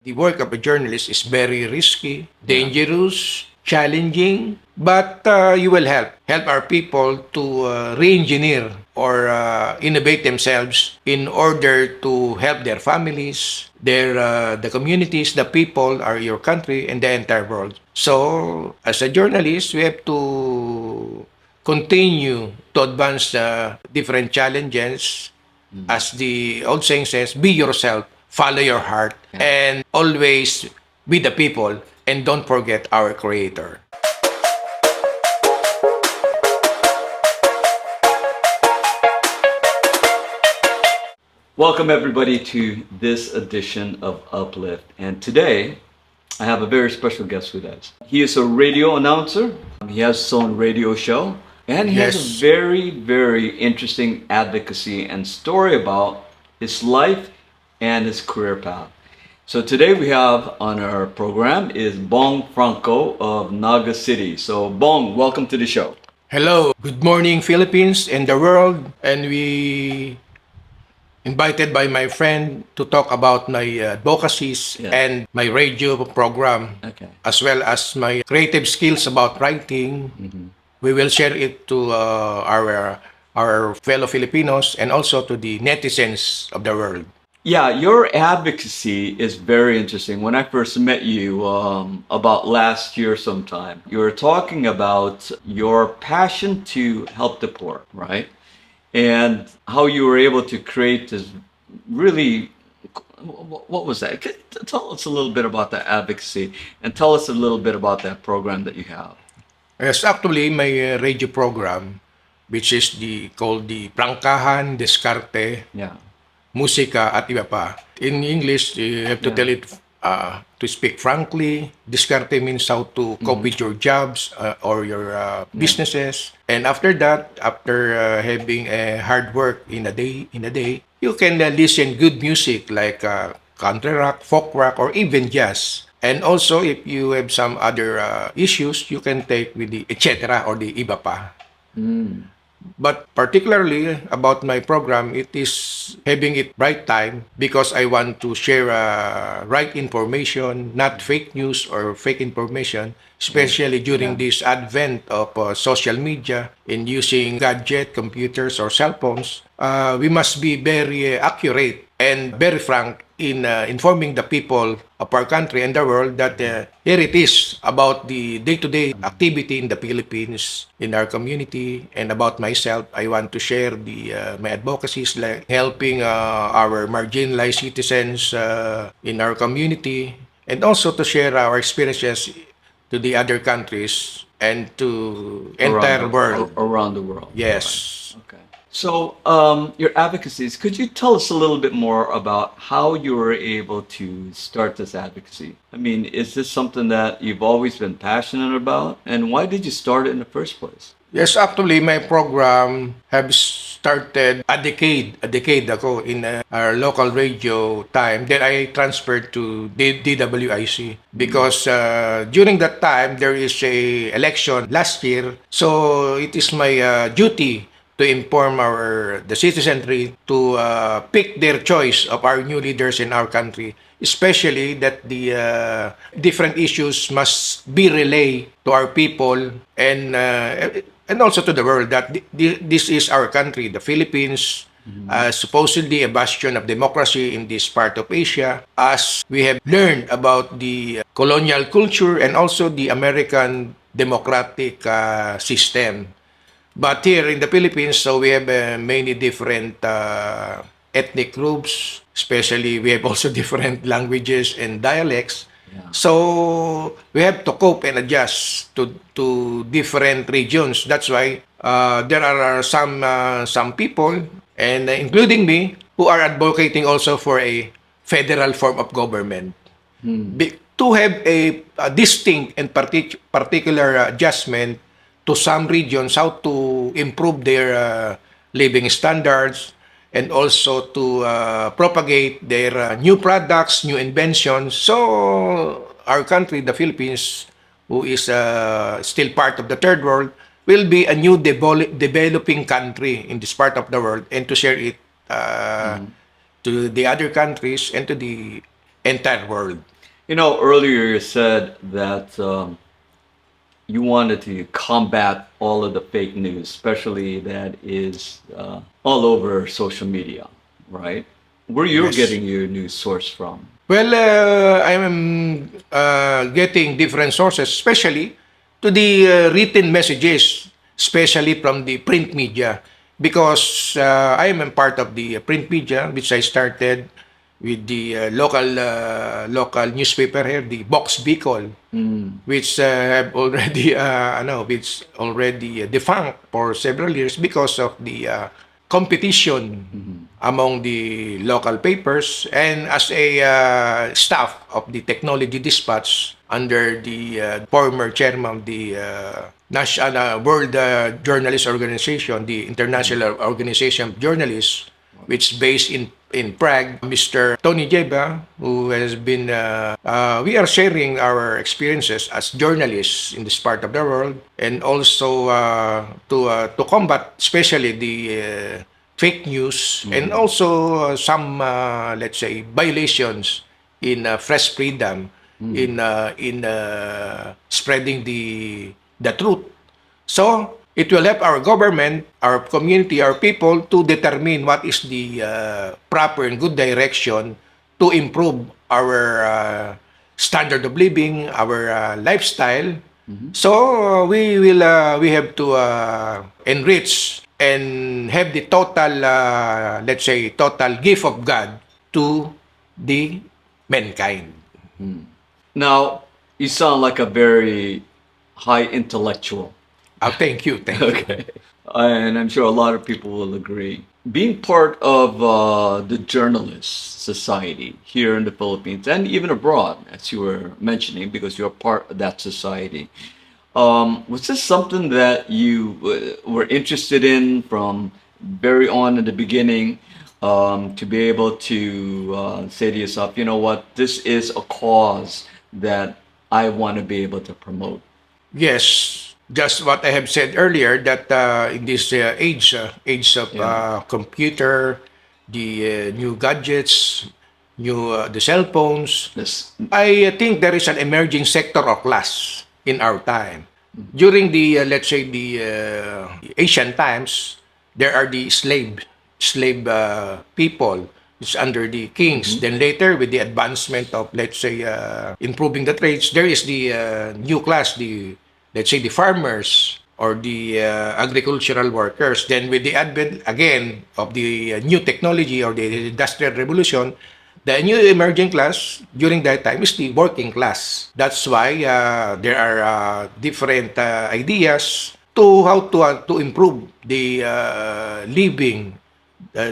The work of a journalist is very risky, dangerous, challenging, but you will help our people to re-engineer or innovate themselves in order to help their families, the communities, the people, are your country, and the entire world. So, as a journalist, we have to continue to advance different challenges. As the old saying says, be yourself, follow your heart, and always be the people, and don't forget our Creator. Welcome, everybody, to this edition of Uplift. And today, I have a very special guest with us. He is a radio announcer, he has his own radio show, and he has a very, very interesting advocacy and story about his life and his career path. So today we have on our program is Bong Franco of Naga City. So Bong, welcome to the show. Hello, good morning, Philippines and the world. And we invited by my friend to talk about my advocacies and my radio program, as well as my creative skills about writing. We will share it to our fellow Filipinos and also to the netizens of the world. Yeah, your advocacy is very interesting. When I first met you about last year sometime, you were talking about your passion to help the poor, right? And how you were able to create this really, what was that? Tell us a little bit about that advocacy and tell us a little bit about that program that you have. Yes, actually, my radio program, which is called the Prangkahan, Diskarte, Musika at iba pa. In English, you have to tell it to speak frankly. Diskarte means how to cope with your jobs or your businesses. And after that, after having hard work in a day, you can listen good music like country rock, folk rock, or even jazz. And also, if you have some other issues, you can take with the etc. or the iba pa. But particularly about my program, it is having it right time because I want to share right information, not fake news or fake information, especially during this advent of social media and using gadget, computers, or cell phones. We must be very accurate and very frank in informing the people of our country and the world that here it is about the day-to-day activity in the Philippines, in our community, and about myself. I want to share my advocacies like helping our marginalized citizens in our community, and also to share our experiences to the other countries and to entire world. Around the world. Yes. Right. Okay. So, your advocacies, could you tell us a little bit more about how you were able to start this advocacy? I mean, is this something that you've always been passionate about? And why did you start it in the first place? Yes, actually, my program have started a decade ago in our local radio time. Then I transferred to DWIC because during that time, there is a election last year. So it is my duty to inform the citizenry to pick their choice of our new leaders in our country, especially that the different issues must be relayed to our people and also to the world that this is our country, the Philippines, supposedly a bastion of democracy in this part of Asia, as we have learned about the colonial culture and also the American democratic system. But here in the Philippines, so we have many different ethnic groups, especially we have also different languages and dialects. So we have to cope and adjust to different regions. That's why there are some people, and including me, who are advocating also for a federal form of government. To have a distinct and particular adjustment to some regions, how to improve their living standards, and also to propagate their new products, new inventions. So our country, the Philippines, who is still part of the third world, will be a new developing country in this part of the world, and to share it to the other countries and to the entire world. You know, earlier you said that you wanted to combat all of the fake news, especially that is all over social media, right? Where you're Yes. getting your news source from? Well, I'm getting different sources, especially to the written messages, especially from the print media, because I am a part of the print media, which I started with the local newspaper here, the Box Bicol, Mm. which have already which already defunct for several years because of the competition Mhm. among the local papers, and as a staff of the technology dispatch under the former chairman of the National World Journalist Organization, the International Organization of Journalists, which is based in Prague. Mr. Tony Jeba, who has been, we are sharing our experiences as journalists in this part of the world, and also to combat, especially the fake news, and Mhm. also some, let's say, violations in press freedom, Mhm. in spreading the truth. So, it will help our government, our community, our people to determine what is the proper and good direction to improve our standard of living, our lifestyle. Mhm. So, we have to enrich and have the total, let's say, total gift of God to the mankind. Mm. Now, you sound like a very high intellectual. Thank you, thank you. Okay. And I'm sure a lot of people will agree. Being part of the journalist society here in the Philippines and even abroad, as you were mentioning, because you're part of that society, was this something that you were interested in from very on in the beginning, to be able to say to yourself, you know what, this is a cause that I want to be able to promote? Yes, just what I have said earlier, that in this age of Yeah. computer, the new gadgets, new the cell phones, This. I think there is an emerging sector or class in our time. During the let's say the ancient times, there are the slave people. It's under the kings. Mhm. Then later, with the advancement of, let's say, improving the trades, there is the new class, the, let's say, the farmers or the agricultural workers. Then with the advent again of the new technology or the industrial revolution, the new emerging class during that time is the working class. That's why there are different ideas to how to improve the living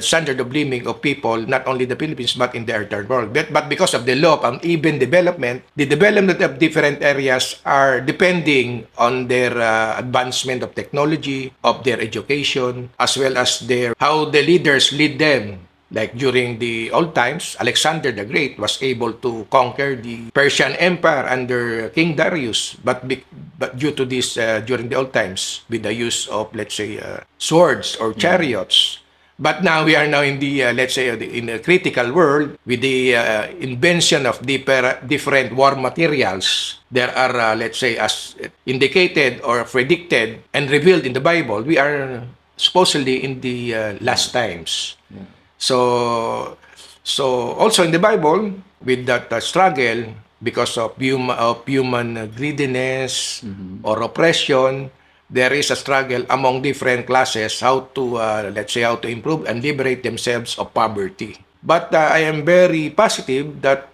standard of living of people, not only the Philippines, but in the entire world. But because of the law of uneven development, the development of different areas are depending on their advancement of technology, of their education, as well as their how the leaders lead them. Like during the old times, Alexander the Great was able to conquer the Persian Empire under King Darius. But due to this, during the old times, with the use of, let's say, swords or Mhm. chariots. But now we are now in the, let's say, in a critical world with the invention of different war materials. There are, let's say, as indicated or predicted and revealed in the Bible, we are supposedly in the Yeah. last times. Yeah. So, so also in the Bible, with that struggle because of human greediness Mhm. or oppression, there is a struggle among different classes how to, let's say, how to improve and liberate themselves of poverty. But I am very positive that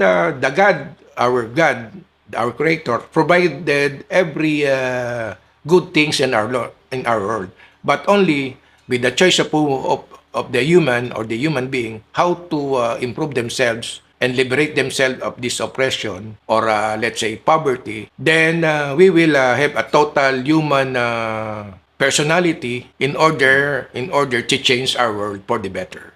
our Creator, provided every good things in our world, but only with the choice of the human or the human being how to improve themselves and liberate themselves of this oppression or let's say poverty, then we will have a total human personality in order to change our world for the better.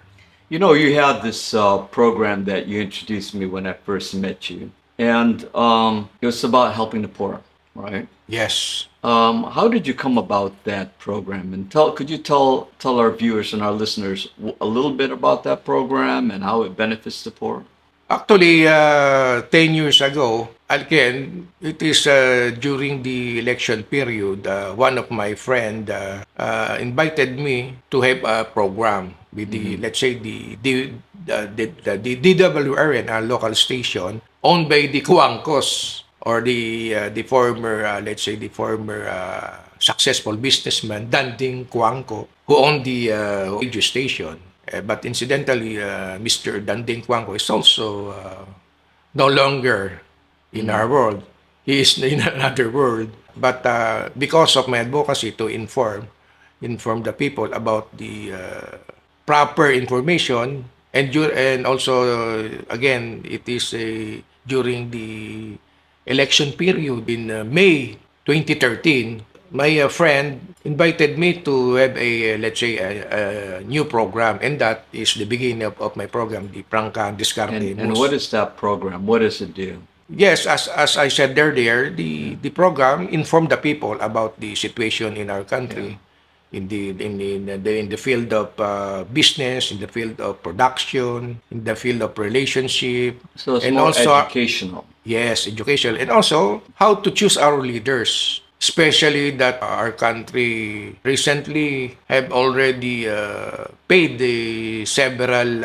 You know, you had this program that you introduced me when I first met you, and it was about helping the poor, right? Yes. How did you come about that program? And could you tell our viewers and our listeners a little bit about that program and how it benefits the poor? Actually, 10 years ago, again, it is during the election period, one of my friend invited me to have a program with the, let's say, the DWRN, a local station, owned by the Kuangkos, or the former, let's say, the former successful businessman, Danding Kuangko, who owned the radio station. But incidentally, Mr. Danding Kuangko is also no longer in our world. He is in another world. But because of my advocacy to inform the people about the proper information, and also again, it is during the election period in May 2013. My friend invited me to have a, let's say, a new program, and that is the beginning of my program, the Prangka Discarte And what is that program? What does it do? Yes, as I said earlier, the program informed the people about the situation in our country, in the field of business, in the field of production, in the field of relationship, So it's and more also educational. yes, education, and also how to choose our leaders. Especially that our country recently have already paid the several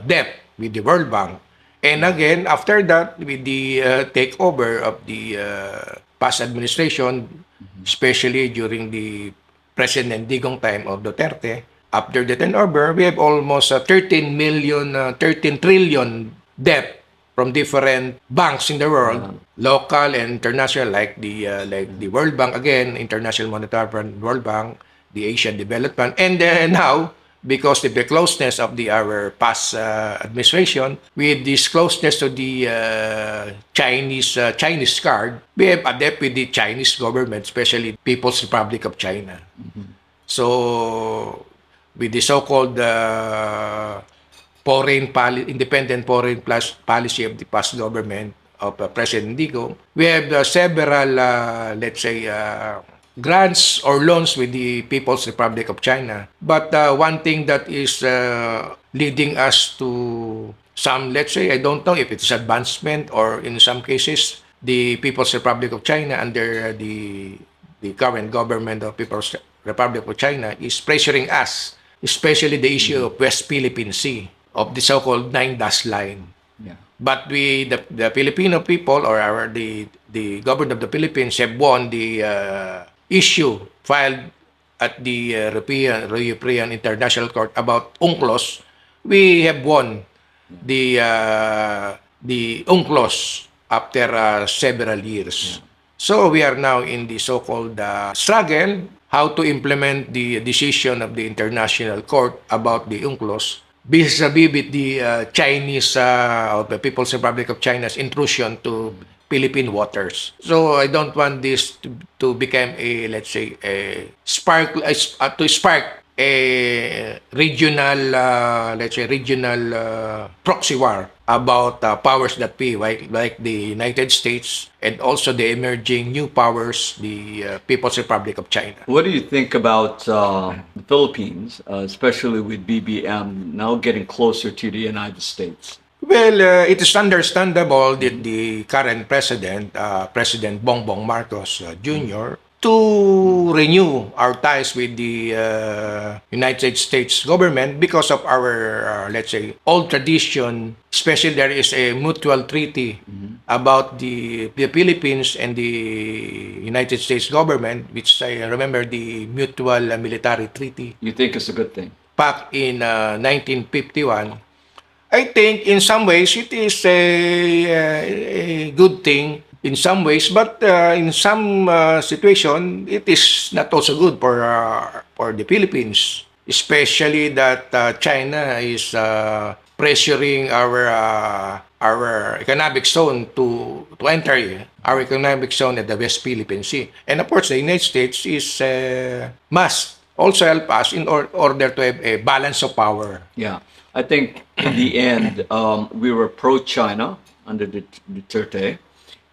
debt with the World Bank. And again, after that, with the takeover of the past administration, especially during the President Digong time of Duterte, after the turnover, we have almost 13 trillion debt from different banks in the world, local and international, like the World Bank again, International Monetary Fund, World Bank, the Asian Development Bank, and now because of the closeness of our past administration, with this closeness to the Chinese card, we have adept with the Chinese government, especially People's Republic of China. So, with the so-called independent foreign policy of the past government of President Digo, we have several, let's say, grants or loans with the People's Republic of China. But one thing that is leading us to some, let's say, I don't know if it's advancement, or in some cases, the People's Republic of China under the current government of People's Republic of China is pressuring us, especially the issue of West Philippine Sea, of the so-called Nine Dash Line. Yeah. But the Filipino people, or the government of the Philippines, have won the issue filed at the European International Court about UNCLOS. We have won the UNCLOS after several years. So we are now in the so-called struggle how to implement the decision of the International Court about the UNCLOS vis-a-vis with the Chinese or the People's Republic of China's intrusion to Philippine waters. So I don't want this to become a, let's say, a spark to spark a regional, let's say, regional proxy war about powers that be, like the United States, and also the emerging new powers, the People's Republic of China. What do you think about the Philippines, especially with BBM now getting closer to the United States? Well, it is understandable that the current president, President Bongbong Marcos Jr., to renew our ties with the United States government because of our, let's say, old tradition. Especially there is a mutual treaty about the Philippines and the United States government, which I remember the Mutual Military Treaty You think it's a good thing? back in 1951. I think in some ways it is a good thing in some ways, but in some situation it is not also good for the Philippines, especially that China is pressuring our economic zone to enter our economic zone at the West Philippine Sea, and of course the United States is must also help us in order to have a balance of power. Yeah. I think in the end, we were pro-China under Duterte,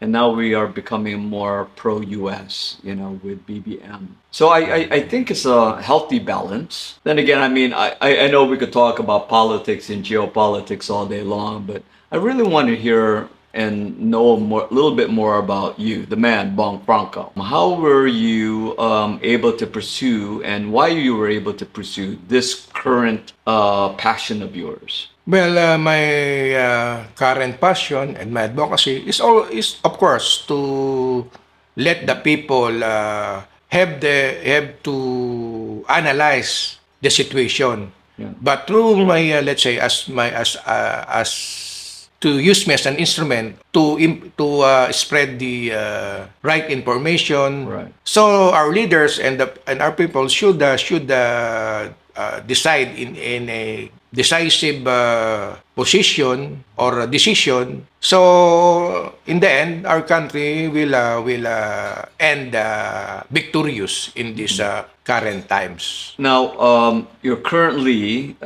and now we are becoming more pro-US, you know, with BBM. So I think it's a healthy balance. Then again, I mean, I know we could talk about politics and geopolitics all day long, but I really want to hear and know more, a little bit more about you, the man, Bong Franco. How were you able to pursue, and why you were able to pursue this current passion of yours? Well, my current passion and my advocacy is of course to let the people have to analyze the situation. Yeah. But through my let's say as to use me as an instrument to spread the right information. Right. So our leaders and our people should decide in a decisive position or a decision. So in the end, our country will end victorious in these current times. Now, you're currently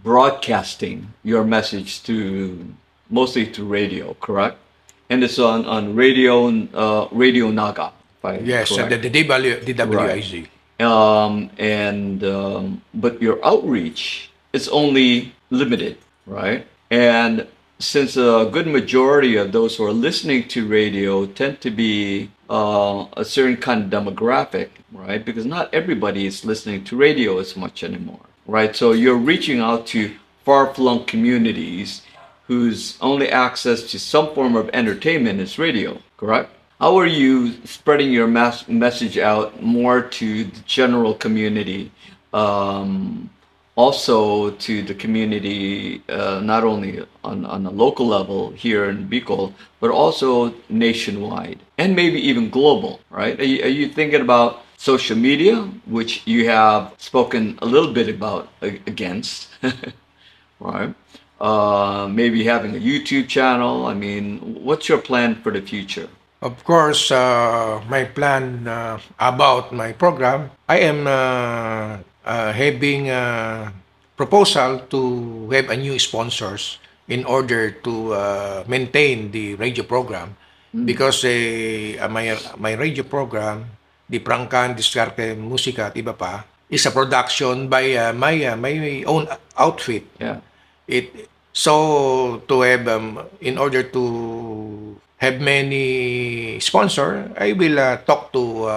broadcasting your message to mostly to radio, correct? And it's on Radio Naga, if I'm Yes, correct. the DWIZ. And but your outreach is only limited, right? And since a good majority of those who are listening to radio tend to be a certain kind of demographic, right? Because not everybody is listening to radio as much anymore, right? So you're reaching out to far-flung communities whose only access to some form of entertainment is radio, correct? How are you spreading your message out more to the general community, also to the community, not only on a local level here in Bicol, but also nationwide and maybe even global, right? Are you thinking about social media, which you have spoken a little bit about against, right? Maybe having a YouTube channel. I mean, what's your plan for the future? Of course, my plan about my program, I am having a proposal to have a new sponsors in order to maintain the radio program because my radio program, the Prangkan, Diskarte, Musika at iba pa, is a production by my own outfit. Yeah. It so to have in order to have many sponsor, I will talk to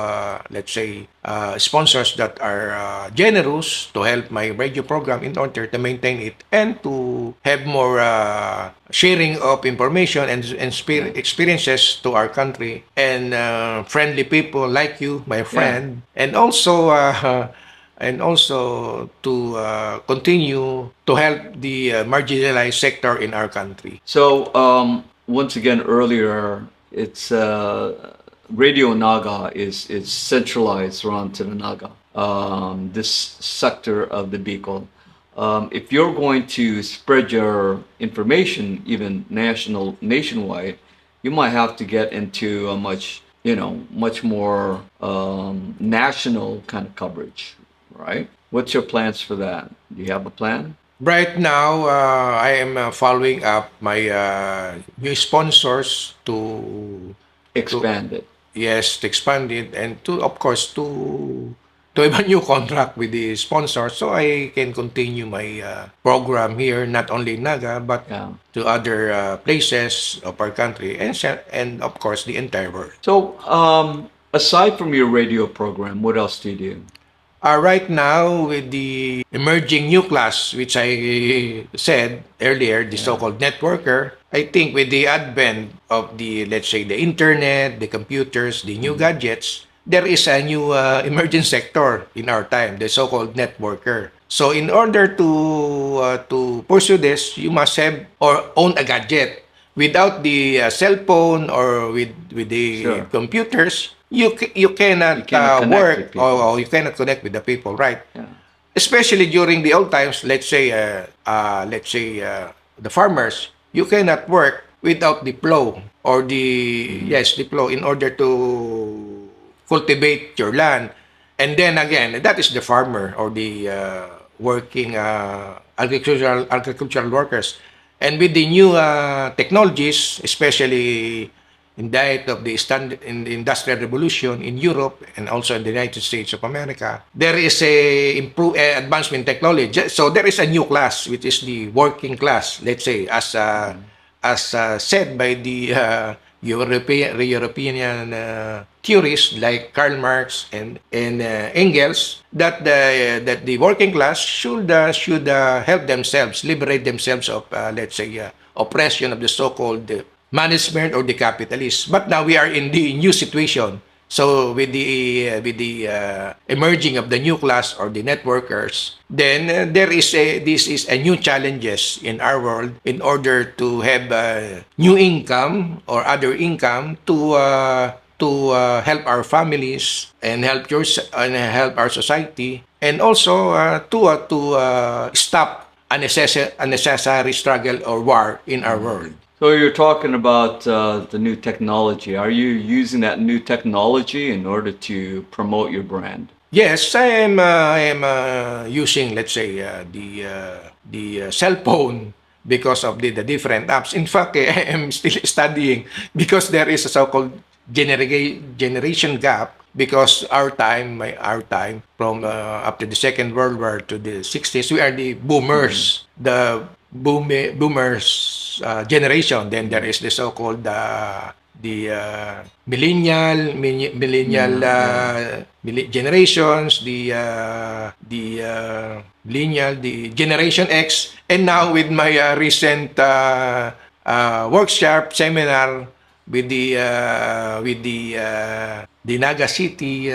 let's say sponsors that are generous to help my radio program in order to maintain it and to have more sharing of information and experiences to our country and friendly people like you, my friend, and also to continue to help the marginalized sector in our country. So, once again, earlier, it's Radio Naga is centralized around to the Naga, this sector of the Bicol. If you're going to spread your information, even nationwide, you might have to get into a much more national kind of coverage, right? What's your plans for that? Do you have a plan? Right now, I am following up my new sponsors Expand it. yes, to expand it and to of course to have a new contract with the sponsor so I can continue my program here not only in Naga but Yeah. to other places of our country and of course the entire world. So, aside from your radio program, what else do you do? Right now, with the emerging new class, which I said earlier, the so-called networker, I think with the advent of the, let's say, the internet, the computers, the new gadgets, there is a new emerging sector in our time, the so-called networker. So in order to pursue this, you must have or own a gadget. Without the cell phone or with the Sure. computers, you cannot, You cannot connect work with people. or you cannot connect with the people, right? Yeah. Especially during the old times, the farmers, you cannot work without the plow or the plow in order to cultivate your land. And then again, that is the farmer or the working agricultural workers. And with the new technologies, especially in diet of the in the Industrial Revolution in Europe and also in the United States of America, there is a advancement in technology. So there is a new class, which is the working class, let's say, as said by the European theorists like Karl Marx and Engels, that the working class should help themselves, liberate themselves of let's say oppression of the so-called management or the capitalists. But now we are in the new situation. So with the emerging of the new class or the networkers, then there is this is a new challenges in our world in order to have new income or other income to help our families and help our society, and also to stop unnecessary struggle or war in our world. So you're talking about the new technology. Are you using that new technology in order to promote your brand? Yes, I am using, let's say, the cell phone because of the different apps. In fact, I am still studying because there is a so-called generation gap, because our time from after the Second World War to the 60s, we are the boomers, the boomers generation. Then there is the so-called the generations, the Generation X, and now with my recent workshop seminar with the Naga City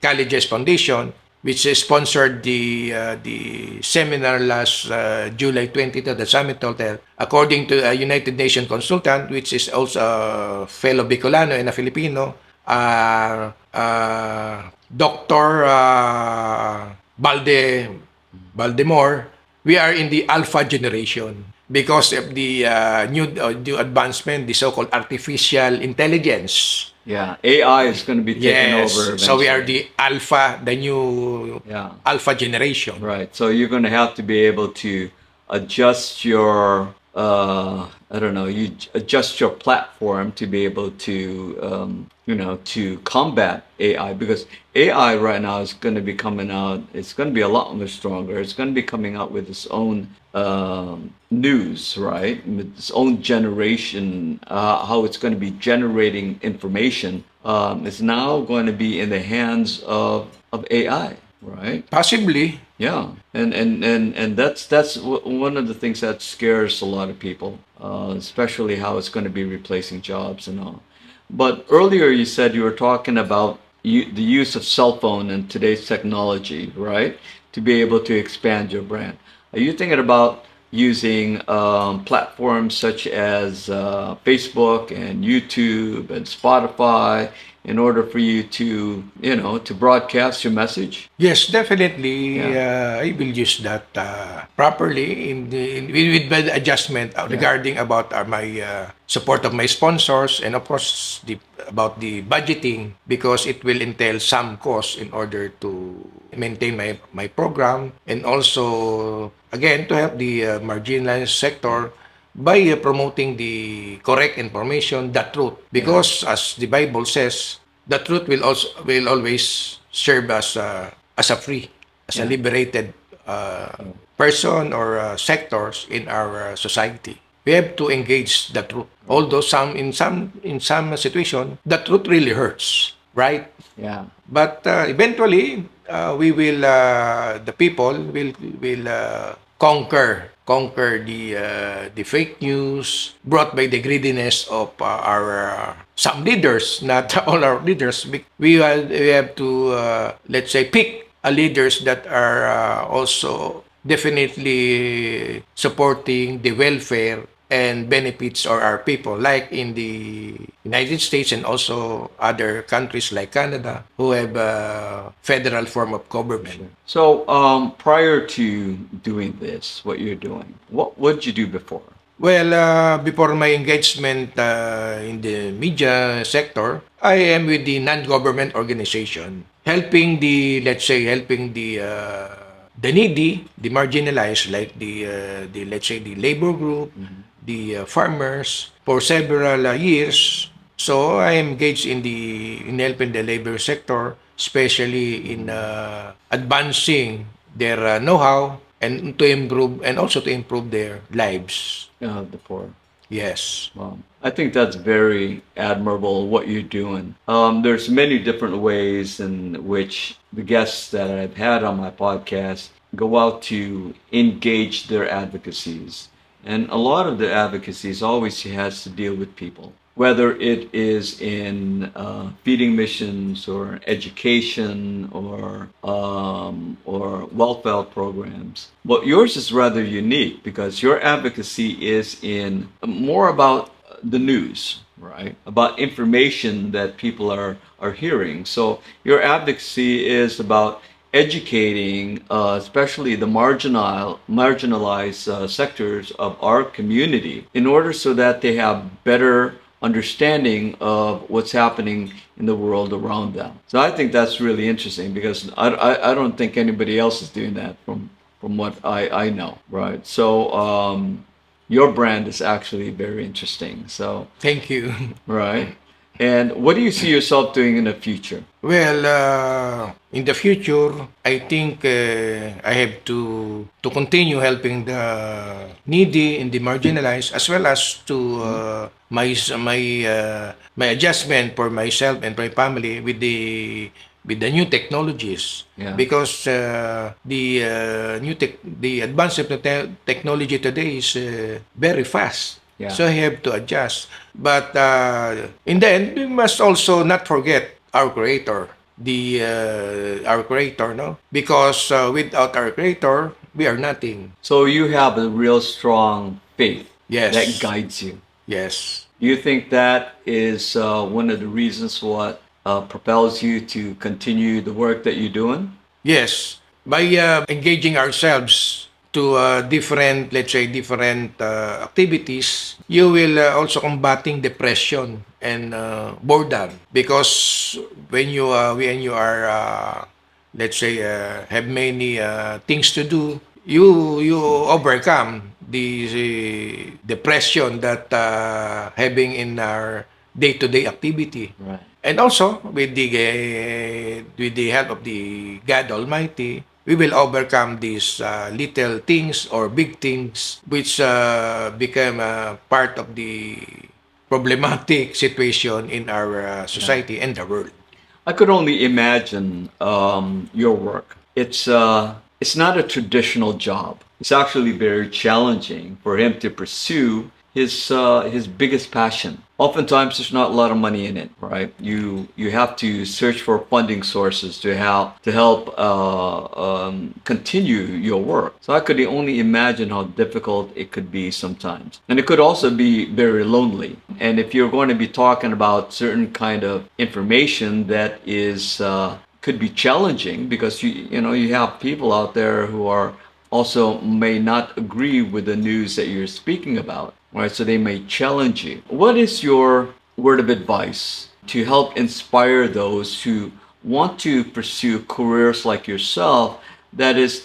Colleges Foundation, which sponsored the seminar last July 22 at the Summit Hotel. According to a United Nations consultant, which is also a fellow Bicolano and a Filipino, Dr. Baldemore, we are in the alpha generation because of the new advancement, the so-called artificial intelligence. Yeah, AI is going to be taking Yes, over so we are eventually. the alpha, the new Yeah, alpha generation. right. So you're going to have to be able to adjust your, I don't know, you adjust your platform to be able to, to combat AI, because AI right now is going to be coming out. It's going to be a lot more stronger. It's going to be coming out with its own news, right? With its own generation, how it's going to be generating information. It's now going to be in the hands of AI, right? Possibly. Yeah, and one of the things that scares a lot of people, especially how it's going to be replacing jobs and all. But earlier you said you were talking about the use of cell phone and today's technology, right, to be able to expand your brand. Are you thinking about using platforms such as Facebook and YouTube and Spotify in order for you to, to broadcast your message? Yes, definitely. Yeah. I will use that properly with the adjustment regarding about my support of my sponsors, and of course about the budgeting, because it will entail some cost in order to maintain my program, and also again to help the marginalized sector by promoting the correct information, the truth. Because as the Bible says, the truth will always serve as a free, as a Yeah. liberated person or sectors in our society. We have to engage the truth. Although in some situation, the truth really hurts, right? Yeah. But eventually, the people will conquer the fake news brought by the greediness of our some leaders, not all our leaders. We have to let's say pick leaders that are also definitely supporting the welfare and benefits of our people, like in the United States and also other countries like Canada, who have a federal form of government. So, prior to doing this, what you're doing, what did you do before? Well, before my engagement in the media sector, I am with the non-government organization, helping the needy, the marginalized, like the let's say the labor group, the farmers for several years. So I am engaged in helping the labor sector, especially in advancing their know-how and to improve and also to improve their lives. The poor. Yes. Well, I think that's very admirable what you're doing. There's many different ways in which the guests that I've had on my podcast go out to engage their advocacies. And a lot of the advocacies always has to deal with people, whether it is in feeding missions or education or welfare programs. But yours is rather unique because your advocacy is in more about the news, right? About information that people are hearing. So your advocacy is about educating, especially the marginalized sectors of our community, in order so that they have better understanding of what's happening in the world around them. So I think that's really interesting because I don't think anybody else is doing that from what I know, right? So your brand is actually very interesting. So, Thank you. right. And what do you see yourself doing in the future? Well, in the future, I think I have to continue helping the needy and the marginalized, as well as to my adjustment for myself and my family with the new technologies. Yeah. Because the advance of the technology today is very fast. Yeah. So I have to adjust. But in the end, we must also not forget our creator, the our creator, no? Because without our creator, we are nothing. So you have a real strong faith Yes. that guides you. Yes. Do you think that is one of the reasons what propels you to continue the work that you're doing? Yes, by engaging ourselves to different, let's say, different activities, you will also combating depression and boredom. Because when you are, let's say, have many things to do, you overcome the depression that having in our day-to-day activity. Right. And also with the help of the God Almighty, we will overcome these little things or big things which become part of the problematic situation in our society and the world. I could only imagine your work. It's not a traditional job. It's actually very challenging for him to pursue his biggest passion. Oftentimes, there's not a lot of money in it, right? You have to search for funding sources to help continue your work. So I could only imagine how difficult it could be sometimes, and it could also be very lonely. And if you're going to be talking about certain kind of information that is could be challenging because you have people out there who are also may not agree with the news that you're speaking about, right? So they may challenge you. What is your word of advice to help inspire those who want to pursue careers like yourself that is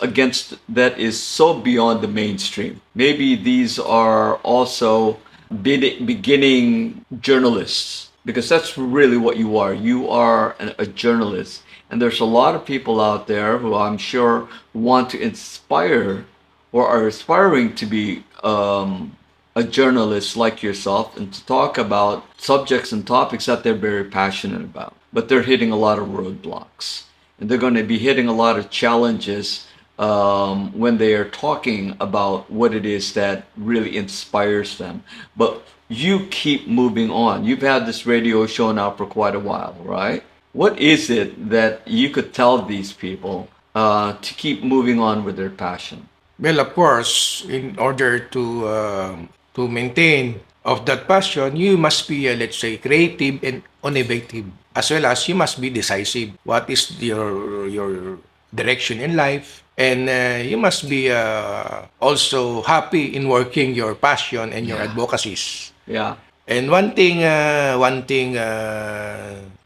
so beyond the mainstream? Maybe these are also beginning journalists, because that's really what you are. You are a journalist. And there's a lot of people out there who I'm sure want to inspire or are aspiring to be a journalist like yourself and to talk about subjects and topics that they're very passionate about. But they're hitting a lot of roadblocks. And they're going to be hitting a lot of challenges when they are talking about what it is that really inspires them. But you keep moving on. You've had this radio show now for quite a while, right? What is it that you could tell these people to keep moving on with their passion? Well, of course, in order to maintain of that passion, you must be, let's say, creative and innovative, as well as you must be decisive. What is your direction in life? And you must be also happy in working your passion and your advocacies. Yeah. And one thing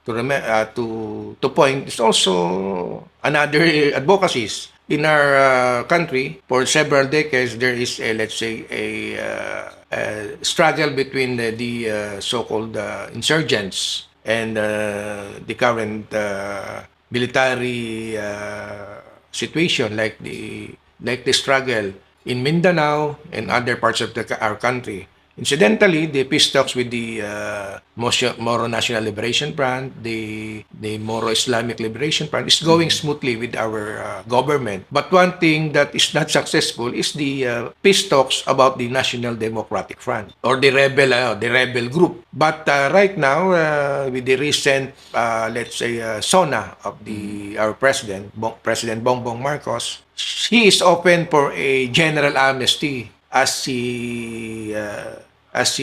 to point is also another advocacies in our country. For several decades, there is a, let's say, struggle between the so-called insurgents and the current military situation, like the struggle in Mindanao and other parts of our country. Incidentally, the peace talks with the Moro National Liberation Front, the Moro Islamic Liberation Front is going smoothly with our government. But one thing that is not successful is the peace talks about the National Democratic Front or the rebel group. But right now, with the recent, let's say, SONA of our President Bongbong Marcos, he is open for a general amnesty as he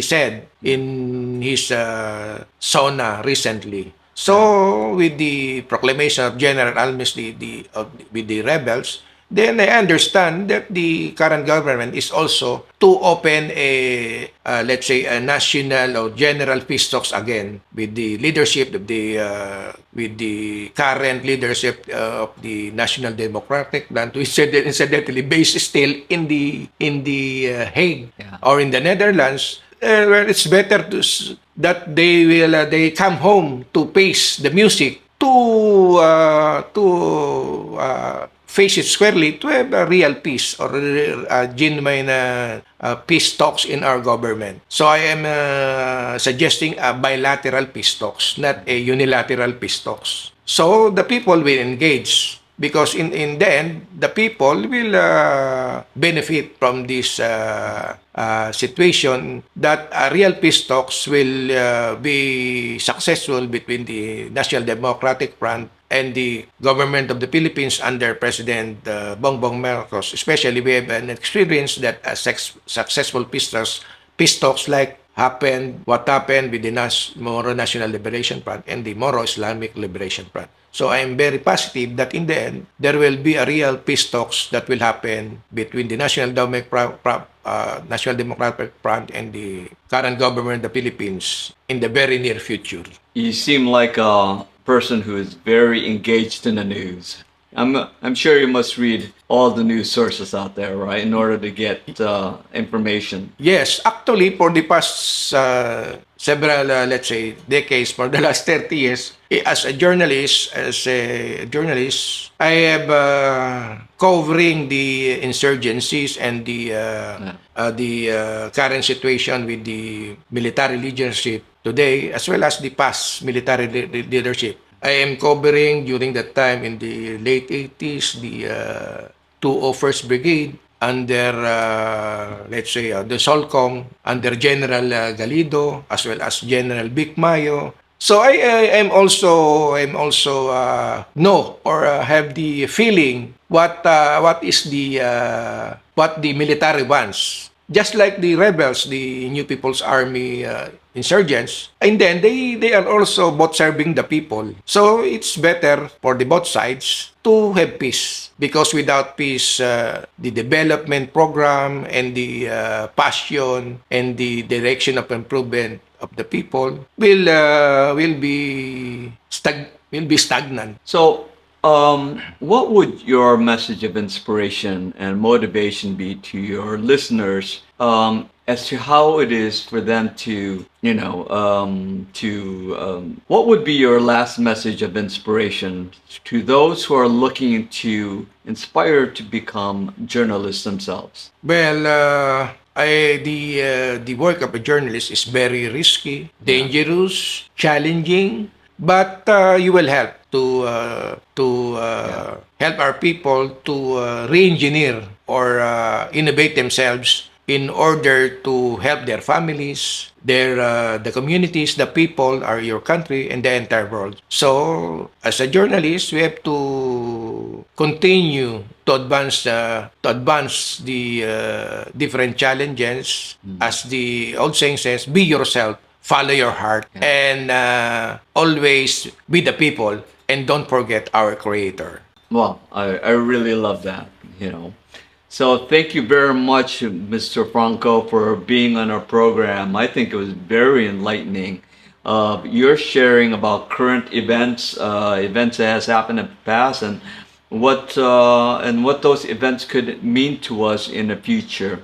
said in his SONA recently. So with the proclamation of general amnesty with the rebels, then I understand that the current government is also to open a let's say a national or general peace talks again with the leadership of the with the current leadership of the National Democratic Front, which incidentally based still in the Hague or in the Netherlands. Where it's better that they come home to face the music to face it squarely to have a real peace or a genuine peace talks in our government. So I am suggesting a bilateral peace talks, not a unilateral peace talks. So the people will engage because in the end, the people will benefit from this situation that real peace talks will be successful between the National Democratic Front and the government of the Philippines under President Bongbong Marcos. Especially, we have an experience that successful peace talks like what happened with the Moro National Liberation Front and the Moro Islamic Liberation Front. So I am very positive that in the end, there will be a real peace talks that will happen between the National Democratic Front and the current government of the Philippines in the very near future. You seem like a person who is very engaged in the news. I'm sure you must read all the news sources out there, right, in order to get information. Yes, actually, for the past several, let's say, decades, for the last 30 years, as a journalist, I have covering the insurgencies and the current situation with the military leadership today, as well as the past military leadership. I am covering during that time in the late 80s the 201st Brigade under let's say the Solcom under General Galido as well as General Vic Mayo. So I am also know or have the feeling what the military wants. Just like the rebels, the New People's Army insurgents, and then they are also both serving the people. So it's better for the both sides to have peace because without peace, the development program and the passion and the direction of improvement of the people will be stagnant. So, what would your message of inspiration and motivation be to your listeners as to how it is for them to, what would be your last message of inspiration to those who are looking to inspire to become journalists themselves? Well, the work of a journalist is very risky, dangerous, challenging, but you will help to help our people to re-engineer or innovate themselves in order to help their families, the communities, the people, are your country, and the entire world. So, as a journalist, we have to continue to advance the different challenges. As the old saying says, be yourself, follow your heart, and always be the people, and don't forget our Creator. Well, I really love that. So thank you very much, Mr. Franco, for being on our program. I think it was very enlightening. You're sharing about current events, events that has happened in the past, and what those events could mean to us in the future.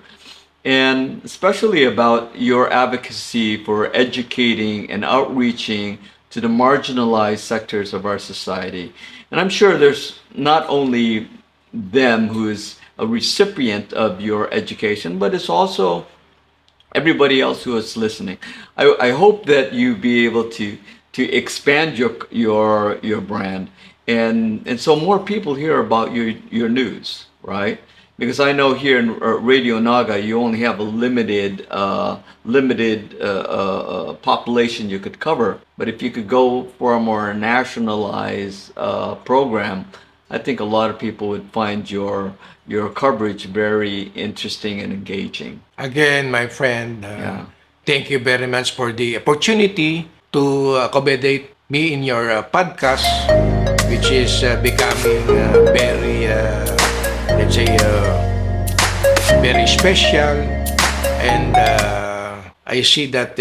and especially about your advocacy for educating and outreaching to the marginalized sectors of our society. And I'm sure there's not only them who is a recipient of your education, but it's also everybody else who is listening. I hope that you be able to expand your brand, and so more people hear about your news, right? Because I know here in Radio Naga, you only have a limited population you could cover. But if you could go for a more nationalized program, I think a lot of people would find your coverage very interesting and engaging. Again, my friend, Yeah. thank you very much for the opportunity to accommodate me in your podcast, which is becoming very, let's say, very special. And I see that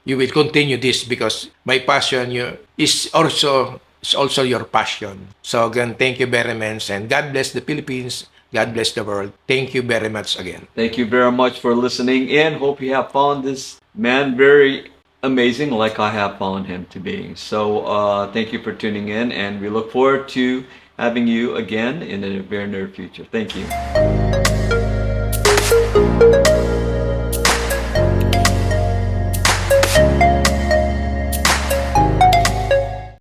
you will continue this because my passion is also your passion. So again, thank you very much, and God bless the Philippines. God bless the world. Thank you very much again. Thank you very much for listening in. Hope you have found this man very amazing, like I have found him to be. So thank you for tuning in, and we look forward to having you again in the very near future. Thank you.